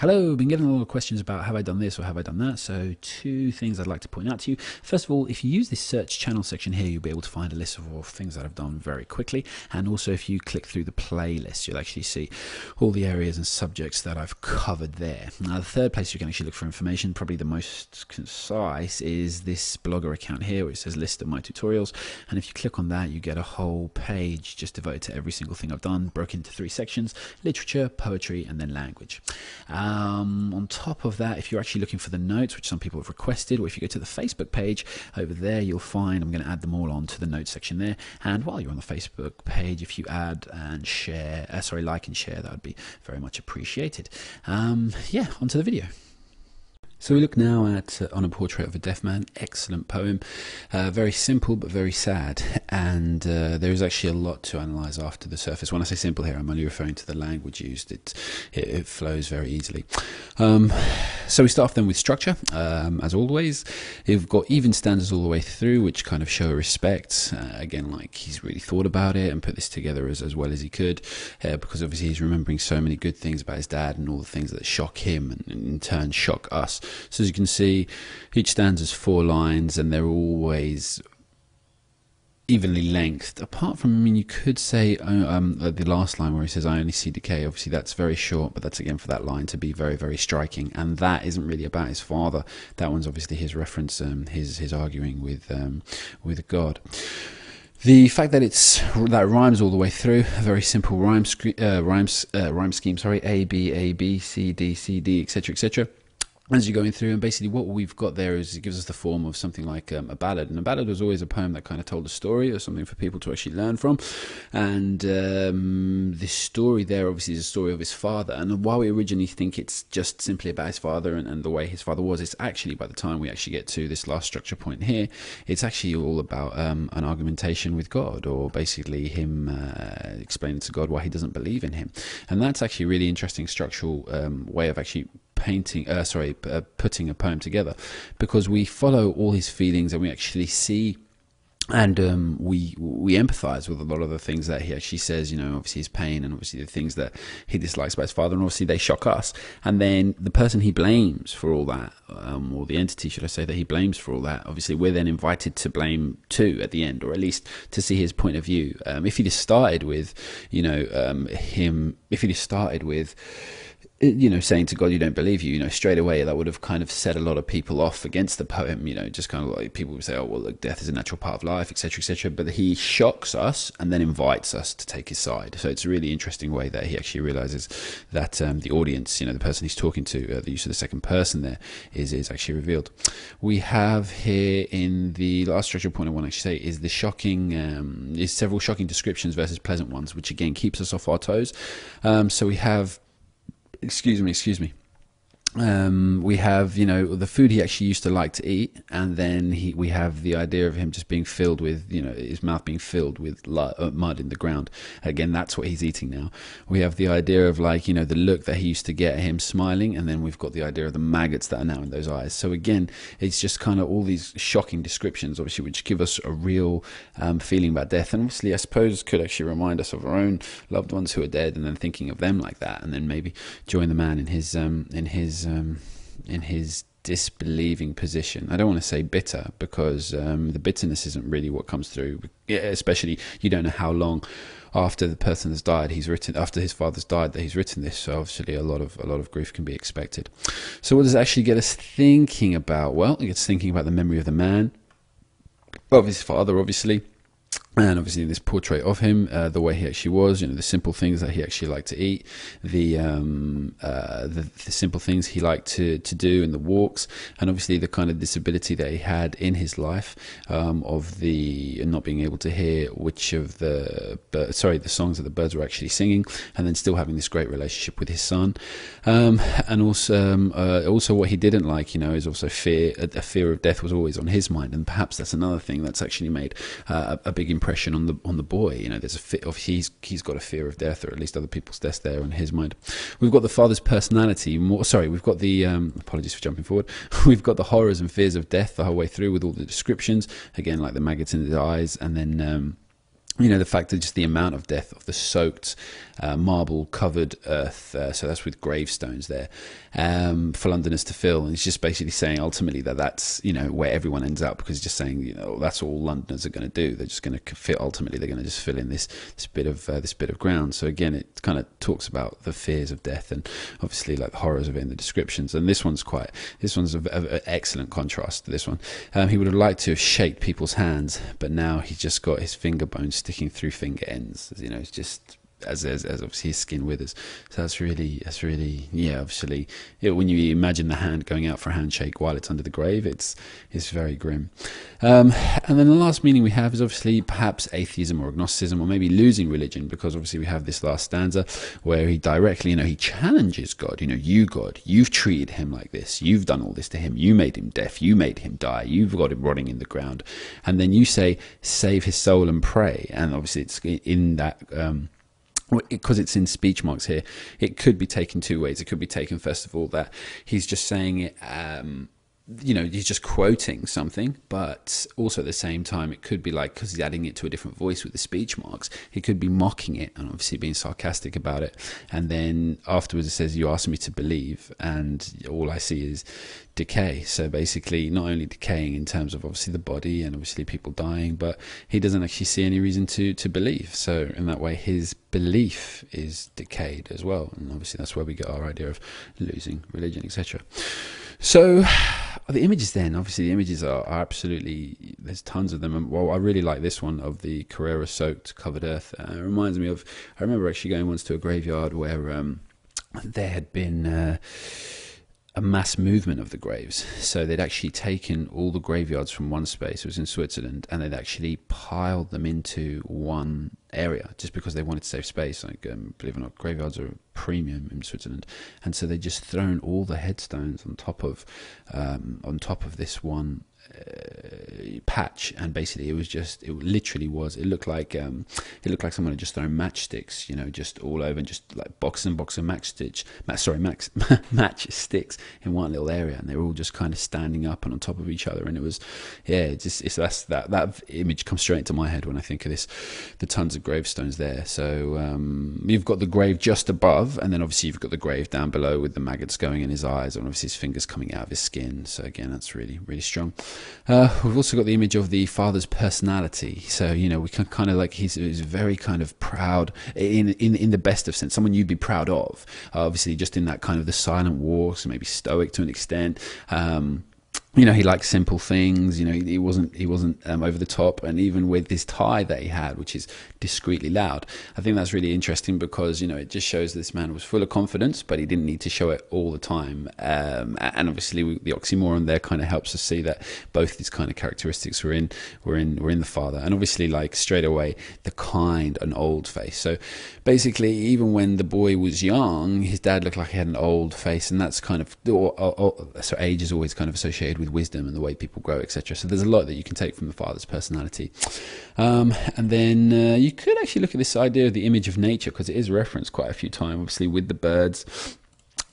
Hello, been getting a lot of questions about have I done this or have I done that, so two things I'd like to point out to you. First of all, if you use this search channel section here, you'll be able to find a list of all things that I've done very quickly, and also if you click through the playlist, you'll actually see all the areas and subjects that I've covered there. Now, the third place you can actually look for information, probably the most concise, is this Blogger account here, which says list of my tutorials, and if you click on that, you get a whole page just devoted to every single thing I've done, broken into three sections: literature, poetry, and then language. On top of that, if you're actually looking for the notes, which some people have requested, or if you go to the Facebook page over there, you'll find I'm going to add them all on to the notes section there. And while you're on the Facebook page, if you add and share, like and share, that would be very much appreciated. Yeah, onto the video. So we look now at On a Portrait of a Deaf Man. Excellent poem, very simple but very sad, and there is actually a lot to analyse after the surface. When I say simple here, I'm only referring to the language used. It flows very easily. So we start off then with structure. As always, you've got even stanzas all the way through, which kind of show respect. Again, like he's really thought about it and put this together as well as he could, because obviously he's remembering so many good things about his dad and all the things that shock him and in turn shock us. So as you can see, each stanza's 4 lines, and they're always evenly lengthed. Apart from, I mean, you could say the last line where he says, "I only see decay." Obviously, that's very short, but that's again for that line to be very, very striking. And that isn't really about his father. That one's obviously his reference, his arguing with God. The fact that that rhymes all the way through, a very simple rhyme scheme. Sorry, A B C D C D, etc., etc. As you're going through, and basically what we've got there is it gives us the form of something like a ballad, and a ballad was always a poem that kind of told a story or something for people to actually learn from. And this story there obviously is a story of his father, and while we originally think it's just simply about his father and the way his father was, it's actually, by the time we actually get to this last structure point here, it's actually all about an argumentation with God, or basically him explaining to God why he doesn't believe in him. And that's actually a really interesting structural way of actually putting a poem together, because we follow all his feelings and we actually see and we empathize with a lot of the things that he actually says, obviously his pain and obviously the things that he dislikes about his father, and obviously they shock us. And then the person he blames for all that, or the entity, should I say, that he blames for all that, obviously we're then invited to blame too at the end, or at least to see his point of view. If he just started with, saying to God, "You don't believe you," straight away that would have kind of set a lot of people off against the poem, just kind of like people would say, "Oh, well, look, death is a natural part of life," etc., etc. But he shocks us and then invites us to take his side. So it's a really interesting way that he actually realizes that the audience, the person he's talking to, the use of the second person there is actually revealed. We have here in the last structural point I want to actually say is the shocking, is several shocking descriptions versus pleasant ones, which again keeps us off our toes. So we have, excuse me. We have, the food he actually used to like to eat, and then we have the idea of him just being filled with, his mouth being filled with mud in the ground. Again, that's what he's eating now. We have the idea of the look that he used to get at him smiling, and then we've got the idea of the maggots that are now in those eyes. So again, it's just kind of all these shocking descriptions, obviously, which give us a real feeling about death, and obviously, I suppose, could actually remind us of our own loved ones who are dead, and then thinking of them like that, and then maybe join the man in his disbelieving position. I don't want to say bitter, because the bitterness isn't really what comes through, especially you don't know how long after the person has died after his father's died that he's written this. So obviously a lot of grief can be expected. So what does it actually get us thinking about? Well, it gets thinking about the memory of the man, of his father, obviously. And obviously this portrait of him, the way he actually was, the simple things that he actually liked to eat, the simple things he liked to do in the walks, and obviously the kind of disability that he had in his life, of the not being able to hear which of the songs that the birds were actually singing, and then still having this great relationship with his son, and also what he didn't like, is also fear. A fear of death was always on his mind, and perhaps that's another thing that's actually made a big impression on the boy. There's obviously he's got a fear of death, or at least other people's death there in his mind. We've got the father's personality. We've got the apologies for jumping forward. We've got the horrors and fears of death the whole way through, with all the descriptions, again, like the maggots in his eyes, and then the fact that just the amount of death of the soaked marble covered earth, so that's with gravestones there, for Londoners to fill. And he's just basically saying ultimately that's where everyone ends up, because he's just saying that's all Londoners are going to do. They're just going to fit. Ultimately, they're going to just fill in this bit of ground. So again, it kind of talks about the fears of death, and obviously like the horrors of it in the descriptions. And this one's an excellent contrast to this one. He would have liked to have shaked people's hands, but now he's just got his finger bones sticking through finger ends. It's just as obviously his skin withers. So that's really obviously when you imagine the hand going out for a handshake while it's under the grave, it's very grim. And then the last meaning we have is obviously perhaps atheism or agnosticism, or maybe losing religion, because obviously we have this last stanza where he directly he challenges God. You God, you've treated him like this, you've done all this to him, you made him deaf, you made him die, you've got him rotting in the ground, and then you say save his soul and pray. And obviously it's in that because it's in speech marks here, it could be taken two ways. It could be taken, first of all, that he's just saying it, he's just quoting something, but also at the same time, it could be like, because he's adding it to a different voice with the speech marks, he could be mocking it and obviously being sarcastic about it. And then afterwards it says, you asked me to believe, and all I see is decay. So basically not only decaying in terms of obviously the body and obviously people dying, but he doesn't actually see any reason to believe. So in that way, his belief is decayed as well. And obviously that's where we get our idea of losing religion, etc. So the images then, obviously the images are absolutely, there's tons of them. And I really like this one of the Carrera soaked covered earth. It reminds me of, I remember actually going once to a graveyard where there had been a mass movement of the graves. So they'd actually taken all the graveyards from one space, it was in Switzerland, and they'd actually piled them into one area just because they wanted to save space. Like, believe it or not, graveyards are a premium in Switzerland, and so they just thrown all the headstones on top of this one patch, and basically it looked like someone had just thrown matchsticks, just all over, and just like box and box of matchsticks in one little area, and they were all just kind of standing up and on top of each other. And it was, that image comes straight into my head when I think of this, the tons of gravestones there. So you've got the grave just above, and then obviously you've got the grave down below with the maggots going in his eyes, and obviously his fingers coming out of his skin. So again, that's really, really strong. We've also got the image of the father's personality. So we can kind of like, he's very kind of proud in the best of sense, someone you'd be proud of. Obviously, just in that kind of the silent walks, maybe stoic to an extent. He liked simple things. He wasn't over the top, and even with this tie that he had, which is discreetly loud, I think that's really interesting because it just shows this man was full of confidence, but he didn't need to show it all the time. And obviously, the oxymoron there kind of helps us see that both these kind of characteristics were in the father, and obviously, like straight away, the kind and old face. So basically, even when the boy was young, his dad looked like he had an old face, and that's kind of so age is always kind of associated with wisdom and the way people grow, etc. So there's a lot that you can take from the father's personality. And then you could actually look at this idea of the image of nature, because it is referenced quite a few times, obviously with the birds,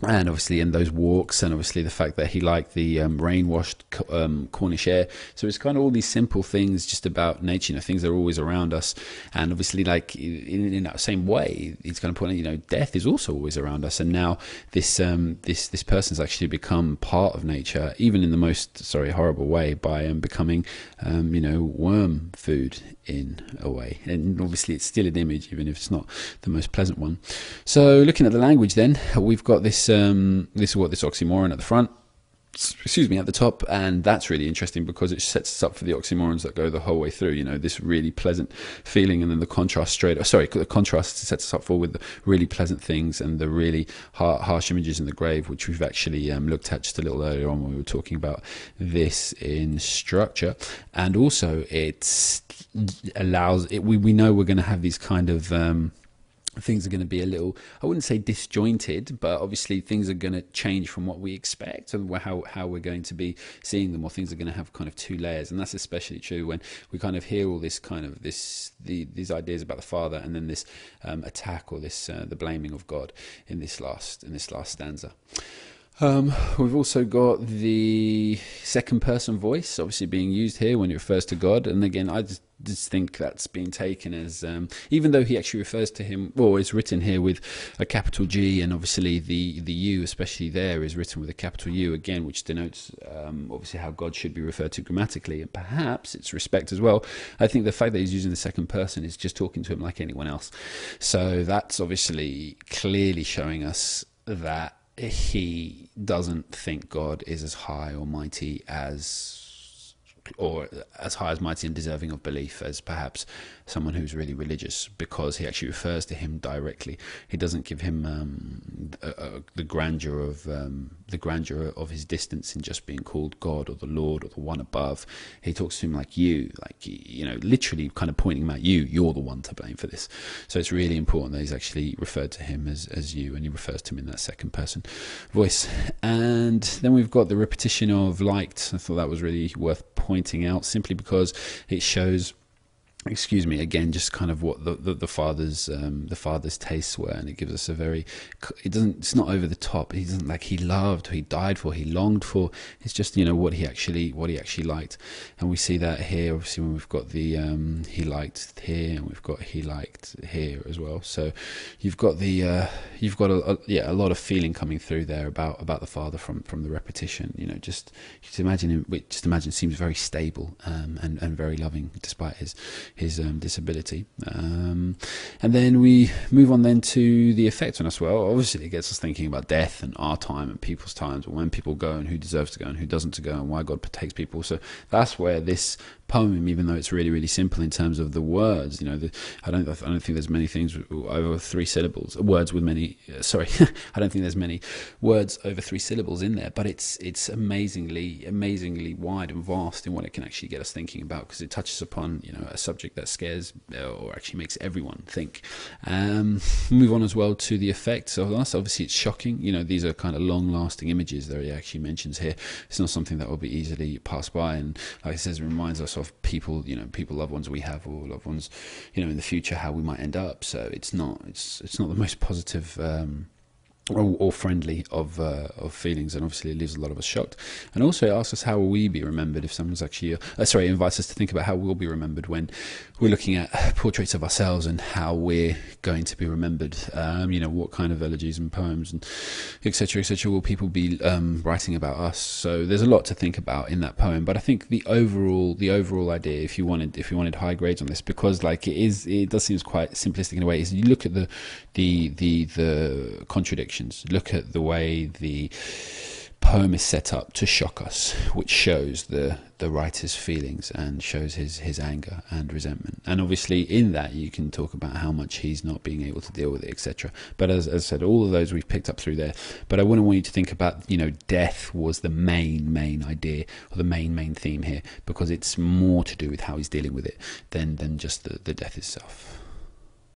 and obviously in those walks, and obviously the fact that he liked the rain-washed Cornish air. So it's kind of all these simple things just about nature, things that are always around us. And obviously, like in that same way, he's going to point out, death is also always around us. And now this person's actually become part of nature, even in the most horrible way, by becoming worm food in a way. And obviously it's still an image, even if it's not the most pleasant one. So looking at the language then, we've got this oxymoron at the front, at the top, and that's really interesting because it sets us up for the oxymorons that go the whole way through. This really pleasant feeling, and then the contrast the contrast sets us up for with the really pleasant things and the really harsh images in the grave, which we've actually looked at just a little earlier on when we were talking about this in structure. And also it allows it. We know we're going to have these kind of things are going to be a little, I wouldn't say disjointed, but obviously things are going to change from what we expect and how we're going to be seeing them, or things are going to have kind of two layers. And that's especially true when we kind of hear all this kind of these ideas about the father, and then this attack, or this the blaming of God in this last stanza. We've also got the second person voice obviously being used here when it refers to God. And again, I just think that's being taken as, even though he actually refers to him, well, it's written here with a capital G, and obviously the U, especially there, is written with a capital U again, which denotes obviously how God should be referred to grammatically, and perhaps it's respect as well. I think the fact that he's using the second person is just talking to him like anyone else. So that's obviously clearly showing us that he doesn't think God is as high or mighty or as high as mighty and deserving of belief as perhaps someone who's really religious, because he actually refers to him directly. He doesn't give him the grandeur of his distance in just being called God or the Lord or the one above. He talks to him like you, literally kind of pointing him at you. You're the one to blame for this. So it's really important that he's actually referred to him as you, and he refers to him in that second person voice. And then we've got the repetition of liked. I thought that was really worth pointing out, simply because it shows, again, just kind of what the father's tastes were, and it gives us it's not over the top. He doesn't like he loved, he died for, he longed for. It's just what he actually liked, and we see that here obviously when we've got the he liked here, and we've got he liked here as well. So you've got a lot of feeling coming through there about the father from the repetition. Just imagine him. Just imagine, seems very stable and very loving despite his disability. And then we move on then to the effect on us. Well, obviously it gets us thinking about death and our time and people's times, and when people go and who deserves to go and who doesn't to go, and why God takes people. So that's where this poem, even though it's really, really simple in terms of the words, I don't think there's many things over 3 syllables, words with many, I don't think there's many words over 3 syllables in there, but it's amazingly wide and vast in what it can actually get us thinking about, because it touches upon, a subject that scares or actually makes everyone think. Move on as well to the effects of us. Obviously it's shocking, these are kind of long-lasting images that he actually mentions here. It's not something that will be easily passed by, and like it says, it reminds us of people, loved ones we have, or loved ones, in the future, how we might end up. So it's not the most positive or friendly of feelings, and obviously it leaves a lot of us shocked. And also it asks us, how will we be remembered if someone's actually it invites us to think about how we'll be remembered when we're looking at portraits of ourselves and how we're going to be remembered. What kind of elegies and poems and etc will people be writing about us. So there's a lot to think about in that poem, but I think the overall idea, if you wanted high grades on this, because it does seem quite simplistic in a way, is you look at the contradiction. Look at the way the poem is set up to shock us, which shows the writer's feelings and shows his anger and resentment. And obviously in that you can talk about how much he's not being able to deal with it, etc. But as I said, all of those we've picked up through there. But I wouldn't want you to think about, death was the main idea or the main theme here, because it's more to do with how he's dealing with it than just the death itself.